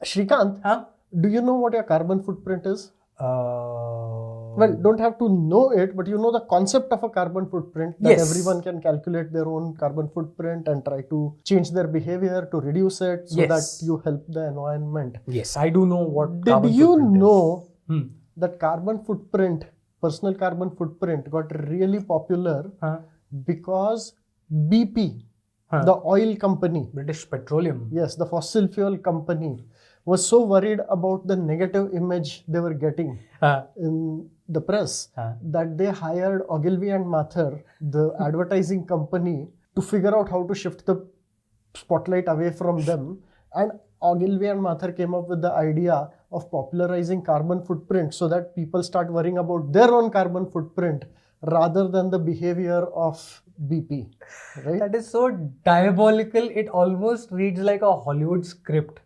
Shrikant, Huh? do you know what your carbon footprint is? Well, Well, don't have to know it, but you know the concept of a carbon footprint, that Yes. everyone can calculate their own carbon footprint and try to change their behavior to reduce it so that Yes. you help the environment. Yes, I do know what Did carbon you footprint know is. that carbon footprint, personal carbon footprint, got really popular Huh? because BP, Huh. the oil company, British Petroleum. yes, the fossil fuel company, was so worried about the negative image they were getting Huh. in the press Huh. that they hired Ogilvy and Mather, the advertising company, to figure out how to shift the spotlight away from them. And Ogilvy and Mather came up with the idea of popularizing carbon footprint so that people start worrying about their own carbon footprint rather than the behavior of BP. Right? That is so diabolical. It almost reads like a Hollywood script.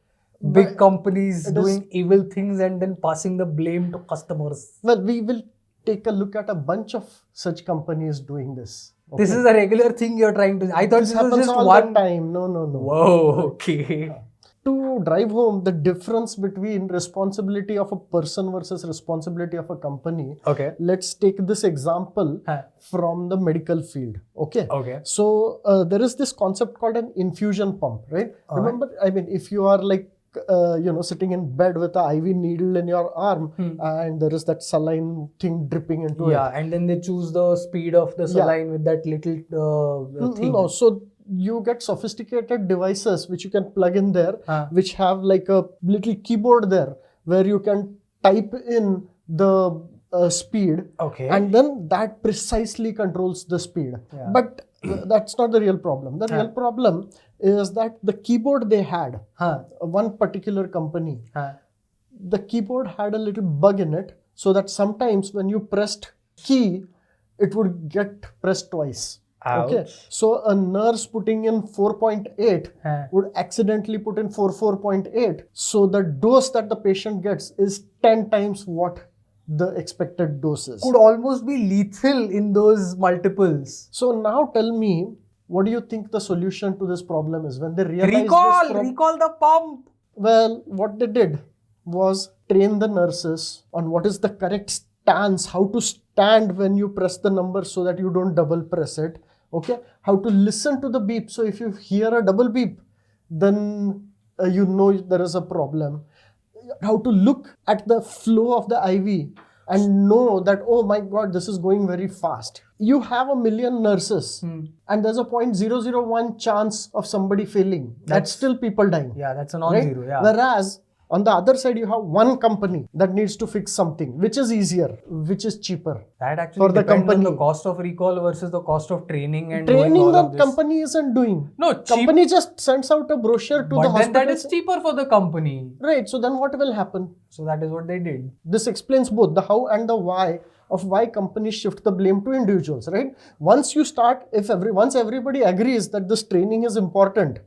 Big companies it is- doing evil things and then passing the blame to customers. Well, we will take a look at a bunch of such companies doing this. This is a regular thing you're trying to. I thought This this was happens just all one the time. No. Whoa, okay. To drive home the difference between responsibility of a person versus responsibility of a company, Okay. let's take this example Huh. from the medical field. Okay. Okay. So there is this concept called an infusion pump, right? Remember, I mean, if you are like sitting in bed with an IV needle in your arm and there is that saline thing dripping into it. Yeah, and then they choose the speed of the saline with that little thing. No, so you get sophisticated devices which you can plug in there, which have like a little keyboard there where you can type in the speed, Okay. and then that precisely controls the speed. Yeah. But that's not the real problem. The real problem is that the keyboard they had, one particular company, the keyboard had a little bug in it, so that sometimes when you pressed key, it would get pressed twice. Okay, Ouch. so a nurse putting in 4.8 would accidentally put in 4.8. So the dose that the patient gets is 10 times what the expected dose is. Could almost be lethal in those multiples. So now tell me, what do you think the solution to this problem is? When they realize Recall the pump. Well, what they did was train the nurses on what is the correct stance, how to stand when you press the number so that you don't double press it. Okay, how to listen to the beep. So if you hear a double beep, then you know there is a problem. How to look at the flow of the IV and know that, oh my God, this is going very fast. You have 1 million nurses and there's a 0.001 chance of somebody failing. That's still people dying. Yeah, that's a non-zero. Right? Yeah. Whereas on the other side, you have one company that needs to fix something, which is easier, which is cheaper. That actually for the depends company. on the cost of recall versus the cost of training and Training doing all the of this. company isn't doing. No, cheap. Company just sends out a brochure to the But then hospital. that is cheaper for the company. Right. So then what will happen? So that is what they did. This explains both the how and the why of why companies shift the blame to individuals, right? Once you start, once everybody agrees that this training is important,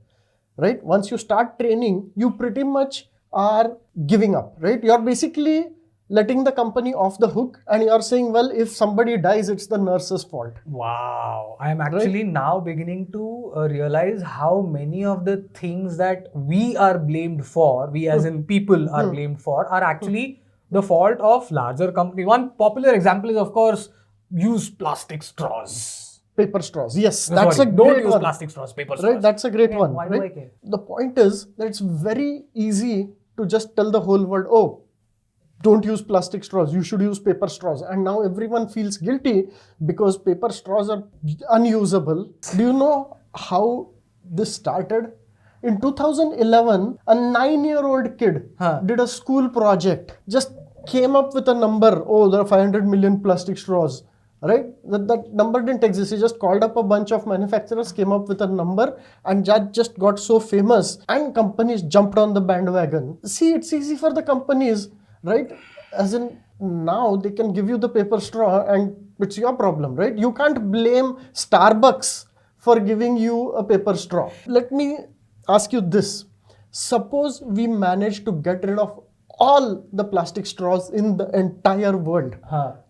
right? Once you start training, you pretty much are giving up, right? You're basically letting the company off the hook and you're saying, well, if somebody dies, it's the nurse's fault. Wow. I am actually now beginning to realize how many of the things that we are blamed for, we as in people are blamed for, are actually the fault of larger companies. One popular example is, of course, use plastic straws. Paper straws. Yes, Sorry, that's a don't great use one. plastic straws, paper straws. Right, that's a great one. Why do I Right? care? The point is that it's very easy to just tell the whole world, oh, don't use plastic straws, you should use paper straws. And now everyone feels guilty because paper straws are unusable. Do you know how this started? In 2011, a 9-year-old kid did a school project, just came up with a number. Oh, there are 500 million plastic straws, right? That number didn't exist. He just called up a bunch of manufacturers, came up with a number, and that just got so famous. And companies jumped on the bandwagon. See, it's easy for the companies, right? As in, now they can give you the paper straw and it's your problem, right? You can't blame Starbucks for giving you a paper straw. Let me ask you this. Suppose we manage to get rid of all the plastic straws in the entire world,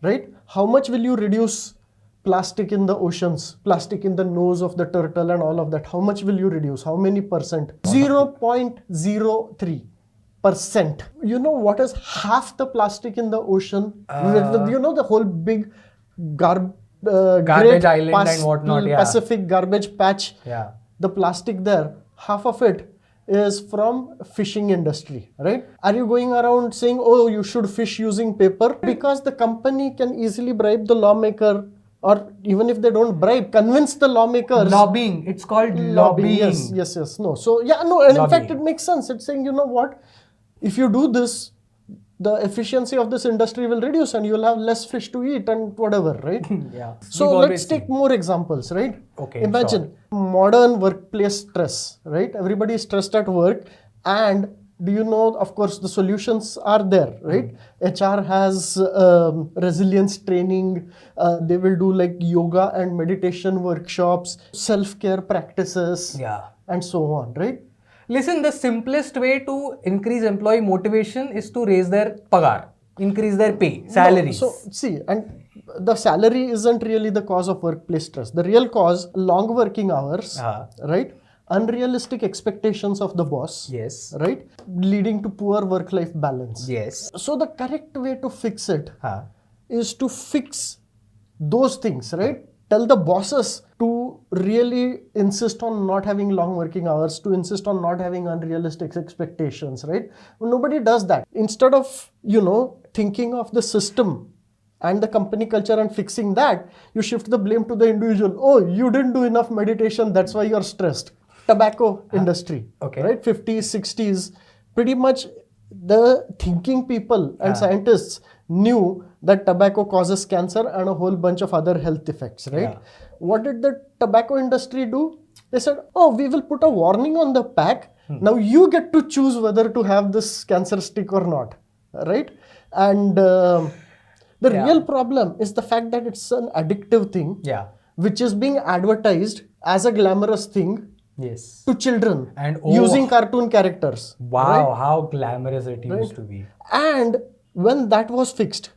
right? How much will you reduce plastic in the oceans, plastic in the nose of the turtle and all of that? How much will you reduce? How many percent? 0.03%. percent. You know what is half the plastic in the ocean? You know the whole big garbage Garbage island and whatnot, yeah. Pacific garbage patch. Yeah. The plastic there, half of it is from fishing industry, right? Are you going around saying, oh, you should fish using paper? Because the company can easily bribe the lawmaker, or even if they don't bribe, convince the lawmakers. Lobbying. It's called lobbying. Yes. No. So yeah, no, and in fact Lobbying. it makes sense. It's saying, you know what? If you do this, the efficiency of this industry will reduce and you'll have less fish to eat and whatever, right? Yeah. So We've let's always take more examples, right? Okay, Imagine modern workplace stress, right? Everybody is stressed at work, and do you know, of course, the solutions are there, right? HR has resilience training. They will do like yoga and meditation workshops, self-care practices, Yeah. and so on, right? Listen, the simplest way to increase employee motivation is to raise their pagar, increase their pay, salaries. No, so see, and the salary isn't really the cause of workplace stress. The real cause, long working hours, right? Unrealistic expectations of the boss, Yes. right? Leading to poor work-life balance. Yes. So the correct way to fix it is to fix those things, right? Tell the bosses to really insist on not having long working hours, to insist on not having unrealistic expectations, right? Nobody does that. Instead of, thinking of the system and the company culture and fixing that, you shift the blame to the individual. Oh, you didn't do enough meditation, that's why you're stressed. Tobacco industry, Okay. right? 50s, 60s, pretty much the thinking people and scientists knew that tobacco causes cancer and a whole bunch of other health effects, right? Yeah. What did the tobacco industry do? They said, oh, we will put a warning on the pack. Now you get to choose whether to have this cancer stick or not, right? And the real problem is the fact that it's an addictive thing, which is being advertised as a glamorous thing. Yes. To children And using cartoon characters. Wow, how glamorous it used to be. And when that was fixed,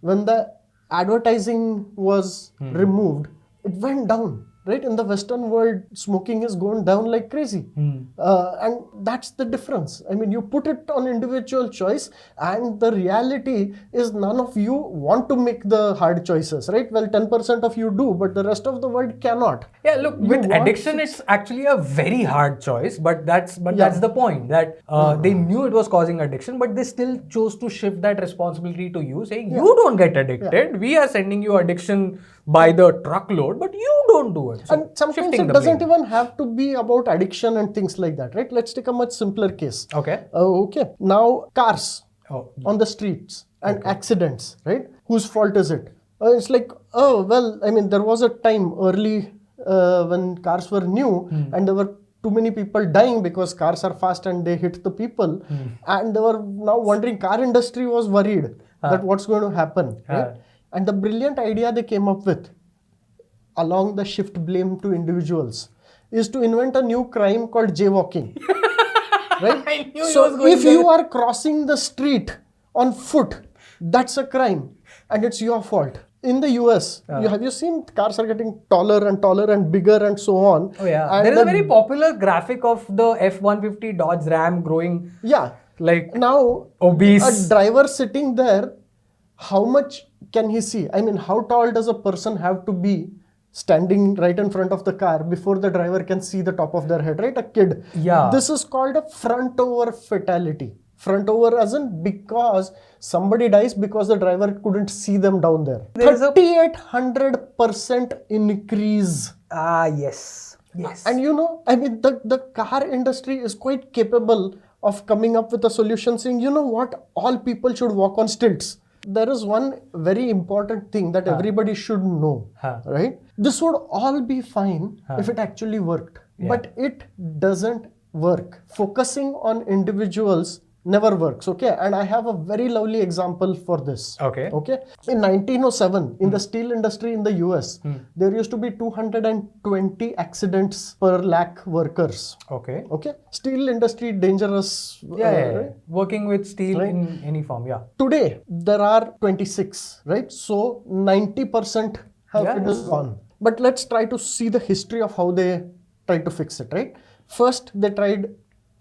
when the advertising was removed, it went down. Right? In the Western world, smoking has gone down like crazy. And that's the difference. I mean, you put it on individual choice, and the reality is none of you want to make the hard choices, right? Well, 10% of you do, but the rest of the world cannot. Yeah, look, with addiction, it's actually a very hard choice, but that's the point, that they knew it was causing addiction, but they still chose to shift that responsibility to you, saying, you don't get addicted. We are sending you addiction by the truckload, but you don't do it. So and sometimes it doesn't even have to be about addiction and things like that, right? Let's take a much simpler case. Okay. Okay. Now, cars on the streets and accidents, right? Whose fault is it? It's like, oh, well, I mean, there was a time early when cars were new and there were too many people dying because cars are fast and they hit the people. And they were now wondering, car industry was worried that what's going to happen, right? And the brilliant idea they came up with, along the shift blame to individuals, is to invent a new crime called jaywalking. Right? So if you are crossing the street on foot, that's a crime and it's your fault. In the US, have you seen cars are getting taller and bigger and so on? Oh yeah. And there is a very popular graphic of the F-150 Dodge Ram growing. Yeah. Like now, obese. A driver sitting there, how much can he see? I mean, how tall does a person have to be standing right in front of the car before the driver can see the top of their head, right? A kid. Yeah. This is called a front over fatality. Front over as in because somebody dies because the driver couldn't see them down there. 3,800% increase. Yes. And I mean, the car industry is quite capable of coming up with a solution saying, you know what, all people should walk on stilts. There is one very important thing that everybody should know, right? This would all be fine if it actually worked, but it doesn't work. Focusing on individuals never works, okay? And I have a very lovely example for this. Okay. In 1907, in the steel industry in the US, there used to be 220 accidents per lakh workers. Okay. Steel industry, dangerous. Right? Working with steel in any form, Today, there are 26, right? So 90% it is gone. But let's try to see the history of how they tried to fix it, right? First, they tried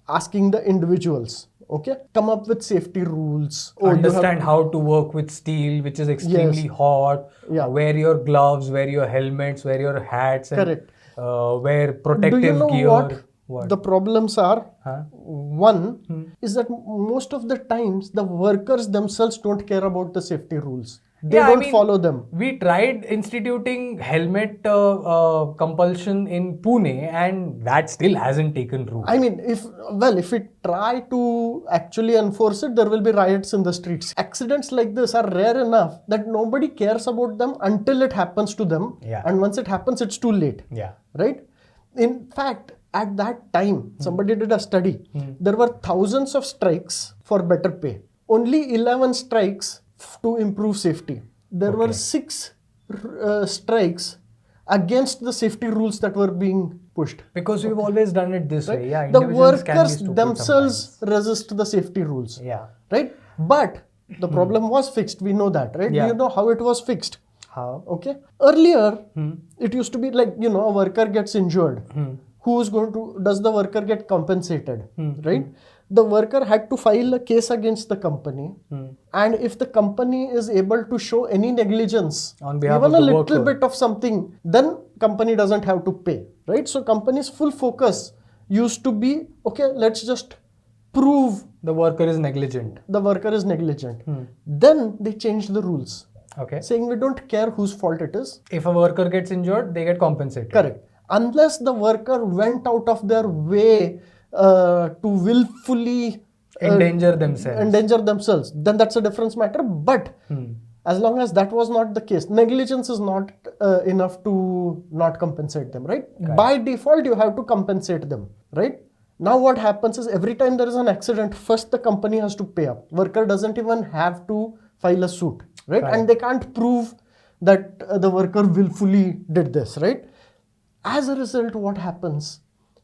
asking the individuals, Okay, come up with safety rules. Oh, Understand how to work with steel, which is extremely hot. Yeah. Wear your gloves, wear your helmets, wear your hats, and Correct. wear protective Do you know gear. what the problems are? Huh? One is that most of the times the workers themselves don't care about the safety rules. They Yeah, I don't mean, follow them. We tried instituting helmet compulsion in Pune, and that still hasn't taken root. I mean, if we try to actually enforce it, there will be riots in the streets. Accidents like this are rare enough that nobody cares about them until it happens to them. Yeah. And once it happens, it's too late. Yeah. Right? In fact, at that time, somebody did a study. There were thousands of strikes for better pay. Only 11 strikes to improve safety. There were 6 strikes against the safety rules that were being pushed. Because we've always done it this way. Yeah, The individuals can be workers stupid themselves sometimes. resist the safety rules. Yeah. Right? But the problem was fixed. We know that, right? Yeah. Do you know how it was fixed? How? Okay. Earlier, it used to be like, a worker gets injured. Does the worker get compensated? Right? The worker had to file a case against the company. And if the company is able to show any negligence, On behalf even of a the little worker. bit of something, then company doesn't have to pay. Right? So company's full focus used to be, okay, let's just prove The worker is negligent. the worker is negligent. Then they changed the rules, Okay. saying we don't care whose fault it is. If a worker gets injured, they get compensated. Correct. Unless the worker went out of their way to willfully Endanger themselves. then that's a different matter. But as long as that was not the case, negligence is not enough to not compensate them, right? By default, you have to compensate them, right? Now what happens is every time there is an accident, first the company has to pay up. Worker doesn't even have to file a suit, right? And they can't prove that the worker willfully did this, right? As a result, what happens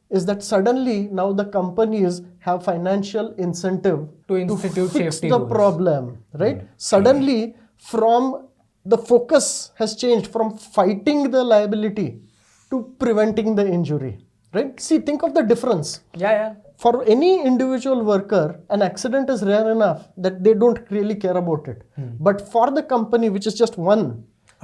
is that suddenly now the companies have financial incentive To institute fix safety the rules. problem, right? Suddenly, from the focus has changed from fighting the liability to preventing the injury, right? See, think of the difference. Yeah. For any individual worker, an accident is rare enough that they don't really care about it. But for the company, which is just one,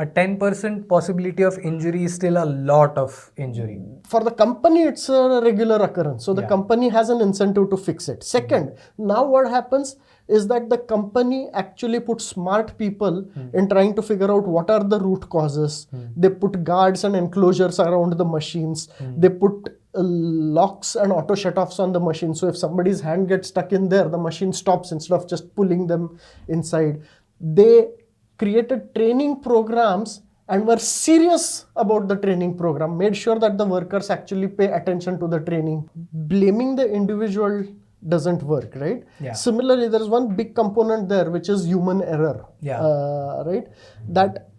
A 10% possibility of injury is still a lot of injury. for the company, it's a regular occurrence. So the company has an incentive to fix it. Second, now what happens is that the company actually puts smart people in trying to figure out what are the root causes. They put guards and enclosures around the machines. They put locks and auto shut-offs on the machine. So if somebody's hand gets stuck in there, the machine stops instead of just pulling them inside. They created training programs and were serious about the training program, made sure that the workers actually pay attention to the training. Blaming the individual doesn't work, right? Yeah. Similarly, there is one big component there, which is human error. Yeah. Right? That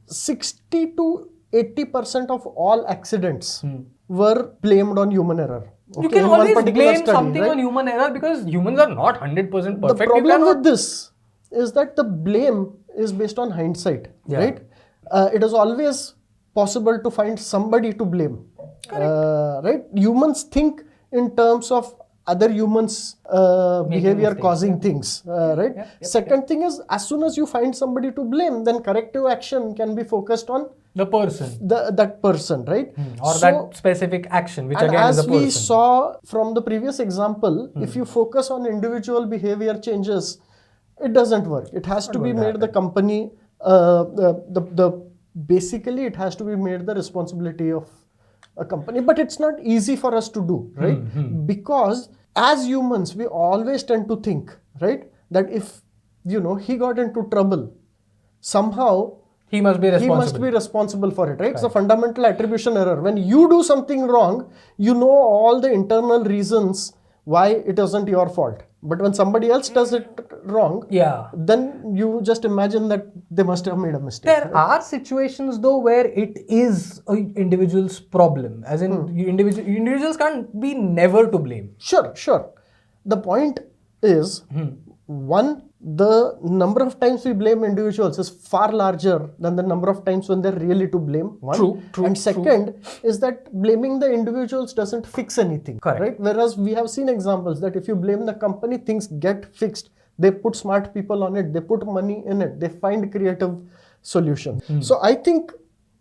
60 to 80% of all accidents were blamed on human error. You Okay, can in one always particular blame study, something right? on human error because humans are not 100% perfect. The You problem cannot- with this is that the blame is based on hindsight, Yeah. right? It is always possible to find somebody to blame, right? Humans think in terms of other humans' behavior mistakes, causing things, right? Second thing is, as soon as you find somebody to blame, then corrective action can be focused on the person that person, right? or So- that specific action, which and again is as a person. we saw from the previous example, if you focus on individual behavior changes, it doesn't work. It has to be made the company, basically it has to be made the responsibility of a company. But it's not easy for us to do, right? Because as humans, we always tend to think, right, that if, he got into trouble, somehow he must be he responsible. must be responsible for it, right? It's a fundamental attribution error. When you do something wrong, you know all the internal reasons why it isn't your fault. But when somebody else does it wrong, Yeah. then you just imagine that they must have made a mistake. There are situations though where it is an individual's problem. As in, individuals can't be never to blame. Sure. The point is, one, the number of times we blame individuals is far larger than the number of times when they're really to blame. One. True, And second is that blaming the individuals doesn't fix anything. Correct. Right? Whereas we have seen examples that if you blame the company, things get fixed. They put smart people on it. They put money in it. They find creative solutions. So I think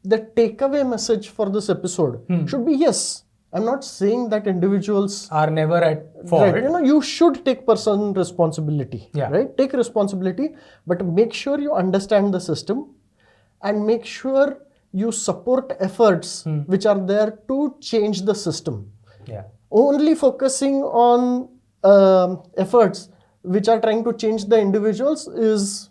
the takeaway message for this episode should be, yes, I'm not saying that individuals are never at fault. Right. You should take personal responsibility. Yeah. Right? Take responsibility, but make sure you understand the system and make sure you support efforts which are there to change the system. Yeah. Only focusing on efforts which are trying to change the individuals is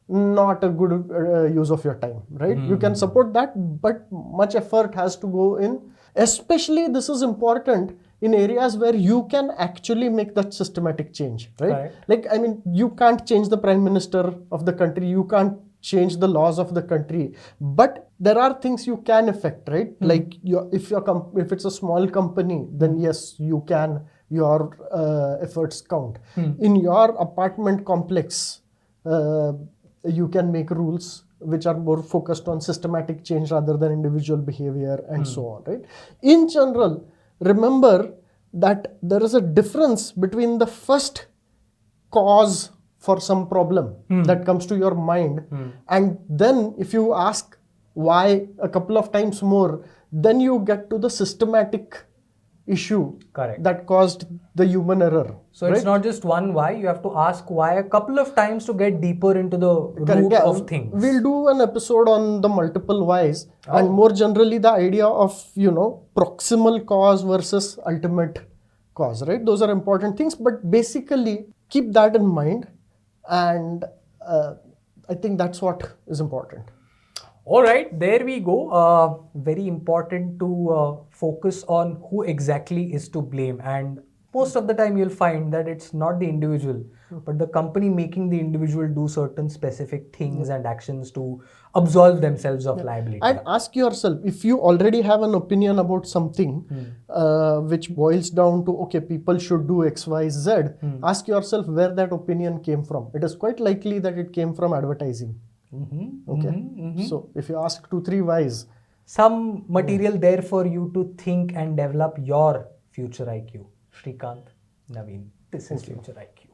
not a good use of your time, right? You can support that, but much effort has to go in. Especially this is important in areas where you can actually make that systematic change, right? Right. Like, I mean, you can't change the prime minister of the country, you can't change the laws of the country, but there are things you can affect, right? Like if it's a small company, then yes, you can, your efforts count. In your apartment complex, you can make rules which are more focused on systematic change rather than individual behavior and so on, right? In general, remember that there is a difference between the first cause for some problem that comes to your mind, and then if you ask why a couple of times more, then you get to the systematic issue Correct. that caused the human error. So it's not just one why, you have to ask why a couple of times to get deeper into the root of things. We'll do an episode on the multiple whys and more generally the idea of, proximal cause versus ultimate cause, right? Those are important things, but basically keep that in mind, and I think that's what is important. All right, there we go. Very important to focus on who exactly is to blame, and most of the time you'll find that it's not the individual, but the company making the individual do certain specific things and actions to absolve themselves of liability. And ask yourself, if you already have an opinion about something which boils down to, okay, people should do X, Y, Z, ask yourself where that opinion came from. It is quite likely that it came from advertising. So if you ask 2-3 whys, some material there for you to think and develop your future IQ. Shrikant, Naveen, this is Future IQ.